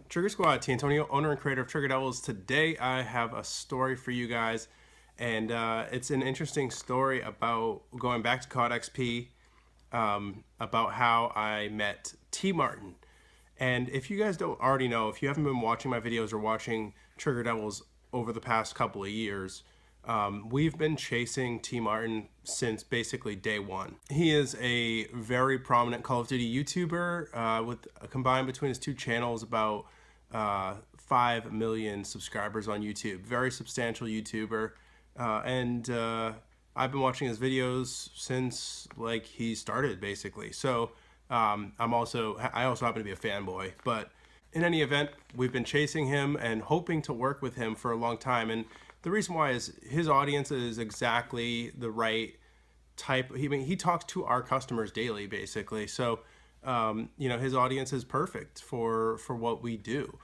Trigger Squad, T. Antonio, owner and creator of Trigger Devils. Today I have a story for you guys, and it's an interesting story about going back to COD XP, about how I met Tmartn. And if you guys don't already know, if you haven't been watching my videos or watching Trigger Devils over the past couple of years, we've been chasing Tmartn since basically day one. He is a very prominent Call of Duty YouTuber with combined between his two channels about 5 million subscribers on YouTube. Very substantial YouTuber, and I've been watching his videos since like he started basically. So I also happen to be a fanboy, but in any event, we've been chasing him and hoping to work with him for a long time. And the reason why is his audience is exactly the right type. He talks to our customers daily, basically. So, you know, his audience is perfect for what we do.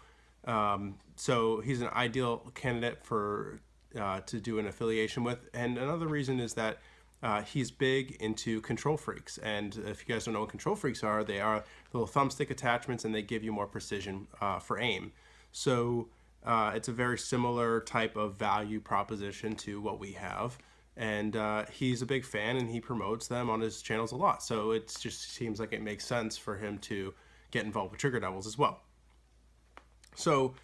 So he's an ideal candidate for to do an affiliation with. And another reason is that he's big into control freaks. And if you guys don't know what control freaks are, they are little thumbstick attachments, and they give you more precision for aim. So it's a very similar type of value proposition to what we have. And he's a big fan, and he promotes them on his channels a lot. So it just seems like it makes sense for him to get involved with Trigger Devils as well. So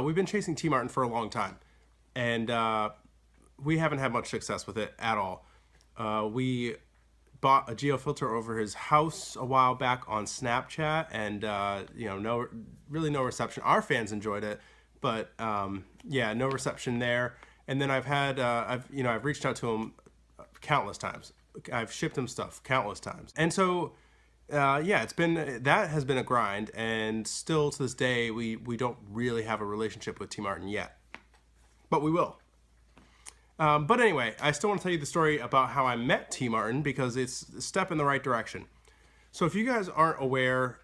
we've been chasing Tmartn for a long time, and we haven't had much success with it at all. We bought a geofilter over his house a while back on Snapchat, and you know, really no reception. Our fans enjoyed it, but yeah, no reception there. And then I've reached out to him countless times. I've shipped him stuff countless times, and so yeah, that has been a grind, and still to this day we don't really have a relationship with Tmartn yet, but we will. But anyway, I still want to tell you the story about how I met Tmartn, because it's a step in the right direction. So if you guys aren't aware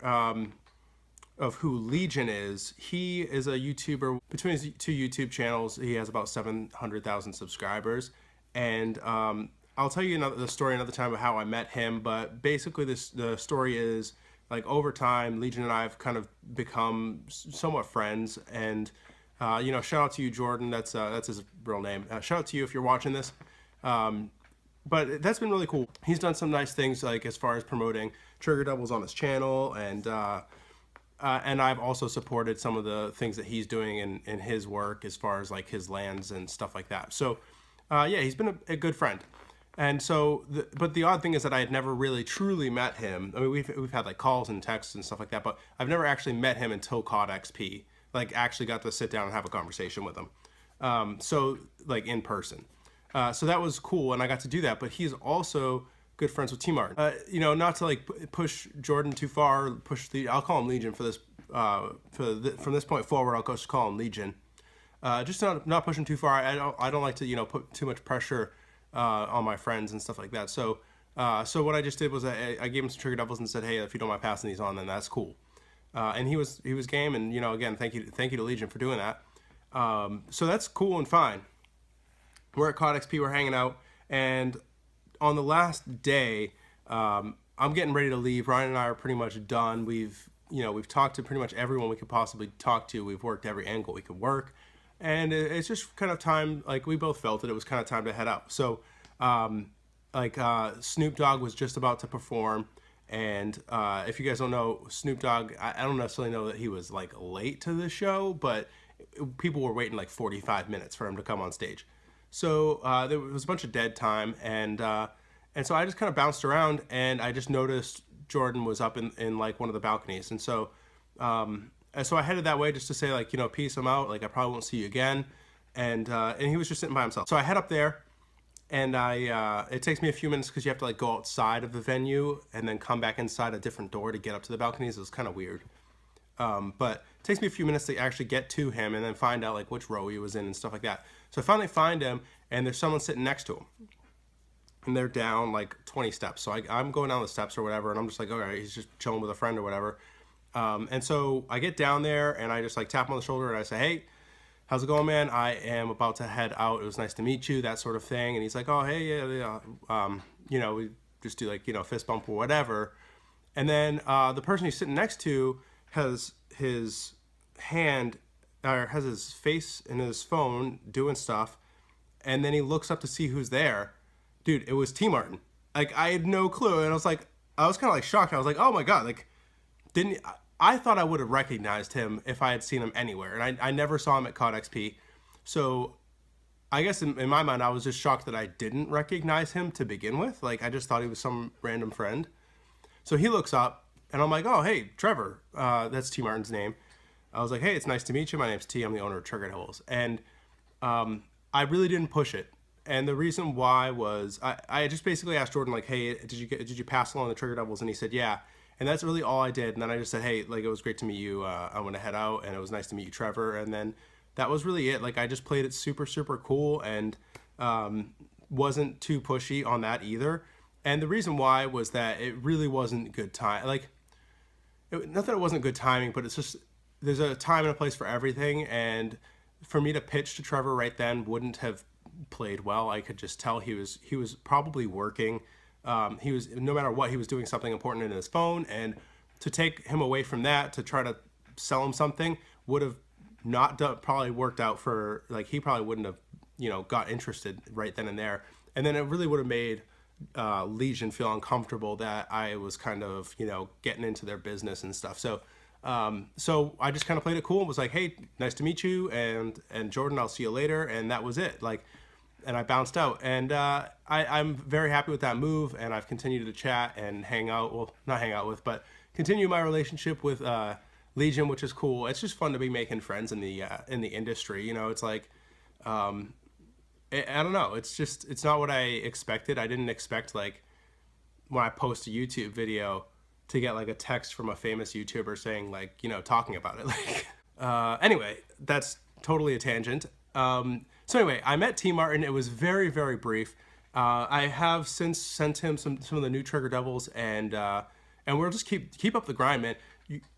of who Legiqn is, he is a YouTuber. Between his two YouTube channels, he has about 700,000 subscribers. And I'll tell you the story another time about how I met him. But basically, the story is, like, over time, Legiqn and I have kind of become somewhat friends. And you know, shout out to you, Jordan. That's his real name. Shout out to you if you're watching this. But that's been really cool. He's done some nice things, like as far as promoting Trigger Devils on his channel, and I've also supported some of the things that he's doing in his work, as far as like his lands and stuff like that. So yeah, he's been a good friend. And so, but the odd thing is that I had never really truly met him. I mean, we've had like calls and texts and stuff like that, but I've never actually met him until COD XP. Like, actually got to sit down and have a conversation with him. So like in person. So that was cool, and I got to do that. But he's also good friends with Tmartn. You know, not to like push Jordan too far. I'll call him Legiqn for this. From this point forward, I'll just call him Legiqn. Just not push him too far. I don't like to, you know, put too much pressure on my friends and stuff like that. So so what I just did was I gave him some Trigger Devils and said, hey, if you don't mind passing these on, then that's cool. And he was game, and you know, again, thank you to Legiqn for doing that. So that's cool and fine. We're at COD XP, we're hanging out, and on the last day, I'm getting ready to leave. Ryan and I are pretty much done. We've talked to pretty much everyone we could possibly talk to. We've worked every angle we could work, and it's just kind of time. Like, we both felt that it was kind of time to head out. So, Snoop Dogg was just about to perform. And if you guys don't know, Snoop Dogg, I don't necessarily know that he was like late to the show, but people were waiting like 45 minutes for him to come on stage. So there was a bunch of dead time, and so I just kind of bounced around, and I just noticed Jordan was up in like one of the balconies. And so I headed that way just to say, like, you know, peace, I'm out, like I probably won't see you again. And he was just sitting by himself. So I head up there. And it takes me a few minutes because you have to like go outside of the venue and then come back inside a different door to get up to the balconies. It was kind of weird. But it takes me a few minutes to actually get to him and then find out like which row he was in and stuff like that. So I finally find him, and there's someone sitting next to him. And they're down like 20 steps. So I'm going down the steps or whatever, and I'm just like, all right, he's just chilling with a friend or whatever. And so I get down there, and I just like tap him on the shoulder, and I say, hey, how's it going, man? I am about to head out. It was nice to meet you, that sort of thing. And he's like, oh, hey, yeah. You know, we just do like, you know, fist bump or whatever. And then the person he's sitting next to has his hand, or has his face in his phone doing stuff, and then he looks up to see who's there. Dude, it was Tmartn. Like, I had no clue, and I was kind of like shocked. I was like, oh my god, like, didn't I thought I would have recognized him if I had seen him anywhere, and I never saw him at COD XP. So I guess in my mind, I was just shocked that I didn't recognize him to begin with. Like, I just thought he was some random friend. So he looks up, and I'm like, oh, hey, Trevor. That's Tmartn's name. I was like, hey, it's nice to meet you. My name's T. I'm the owner of Trigger Devils. And I really didn't push it. And the reason why was I just basically asked Jordan, like, hey, did you pass along the Trigger Devils? And he said, yeah. And that's really all I did. And then I just said, hey, like, it was great to meet you. I want to head out, and it was nice to meet you, Trevor. And then that was really it. Like, I just played it super, super cool, and wasn't too pushy on that either. And the reason why was that it really wasn't good time. Like, not that it wasn't good timing, but it's just, there's a time and a place for everything. And for me to pitch to Trevor right then wouldn't have played well. I could just tell he was probably working. He was, no matter what, he was doing something important in his phone. And to take him away from that to try to sell him something would have not probably worked out for, like, he probably wouldn't have, got interested right then and there. And then it really would have made Legiqn feel uncomfortable that I was kind of, getting into their business and stuff. So so I just kind of played it cool and was like, hey, nice to meet you, and Jordan, I'll see you later. And that was it. Like, and I bounced out. And I'm very happy with that move, and I've continued to chat and hang out, well, not hang out with, but continue my relationship with Legiqn, which is cool. It's just fun to be making friends in the industry. It's like, I don't know. It's just, it's not what I expected. I didn't expect, like, when I post a YouTube video to get like a text from a famous YouTuber saying, like, talking about it. Like, anyway, that's totally a tangent. So anyway, I met Tmartn. It was very, very brief. I have since sent him some of the new Trigger Devils, and we'll just keep up the grind, man.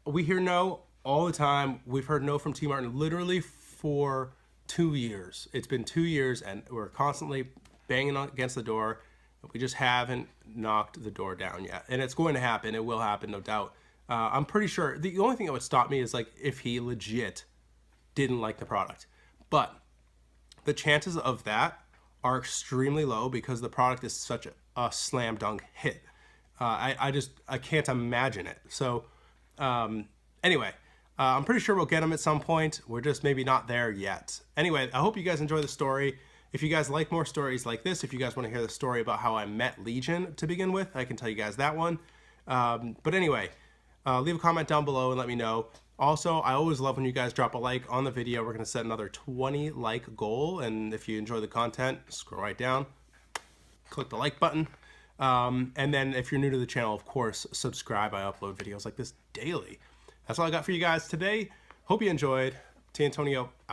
We hear no all the time. We've heard no from Tmartn literally for 2 years. It's been 2 years, and we're constantly banging against the door. We just haven't knocked the door down yet. And it's going to happen. It will happen, no doubt. I'm pretty sure the only thing that would stop me is, like, if he legit didn't like the product. But the chances of that are extremely low because the product is such a slam dunk hit. I can't imagine it. So anyway, I'm pretty sure we'll get him at some point. We're just maybe not there yet. Anyway, I hope you guys enjoy the story. If you guys like more stories like this, if you guys want to hear the story about how I met Legiqn to begin with, I can tell you guys that one. But anyway, leave a comment down below and let me know. Also, I always love when you guys drop a like on the video. We're going to set another 20 like goal. And if you enjoy the content, scroll right down, click the like button. And then if you're new to the channel, of course, subscribe. I upload videos like this daily. That's all I got for you guys today. Hope you enjoyed. T. Antonio, out.